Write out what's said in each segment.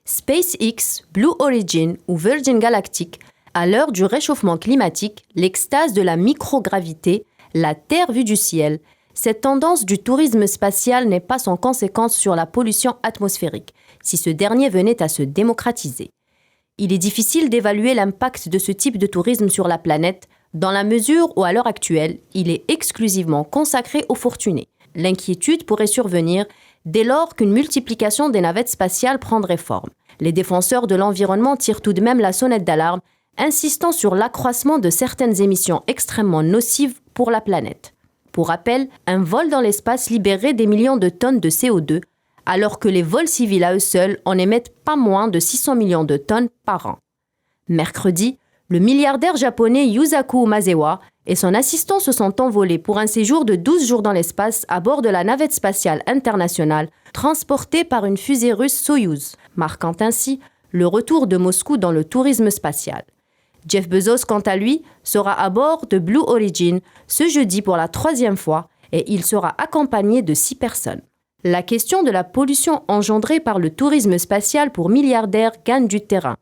SpaceX, Blue Origin ou Virgin Galactic, à l'heure du réchauffement climatique, l'extase de la microgravité, la Terre vue du ciel, cette tendance du tourisme spatial n'est pas sans conséquence sur la pollution atmosphérique, si ce dernier venait à se démocratiser. Il est difficile d'évaluer l'impact de ce type de tourisme sur la planète, dans la mesure où, à l'heure actuelle, il est exclusivement consacré aux fortunés. L'inquiétude pourrait survenir dès lors qu'une multiplication des navettes spatiales prendrait forme. Les défenseurs de l'environnement tirent tout de même la sonnette d'alarme, insistant sur l'accroissement de certaines émissions extrêmement nocives pour la planète. Pour rappel, un vol dans l'espace libérerait des millions de tonnes de CO2, alors que les vols civils à eux seuls en émettent pas moins de 600 millions de tonnes par an. Mercredi, le milliardaire japonais Yusaku Maezawa et son assistant se sont envolés pour un séjour de 12 jours dans l'espace à bord de la navette spatiale internationale transportée par une fusée russe Soyouz, marquant ainsi le retour de Moscou dans le tourisme spatial. Jeff Bezos, quant à lui, sera à bord de Blue Origin ce jeudi pour la 3e fois et il sera accompagné de 6 personnes. La question de la pollution engendrée par le tourisme spatial pour milliardaires gagne du terrain,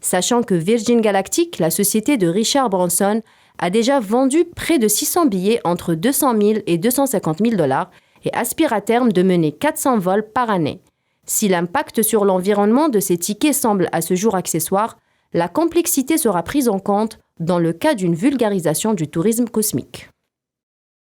sachant que Virgin Galactic, la société de Richard Branson, a déjà vendu près de 600 billets entre 200 000 et 250 000 $ et aspire à terme de mener 400 vols par année. Si l'impact sur l'environnement de ces tickets semble à ce jour accessoire, la complexité sera prise en compte dans le cas d'une vulgarisation du tourisme cosmique.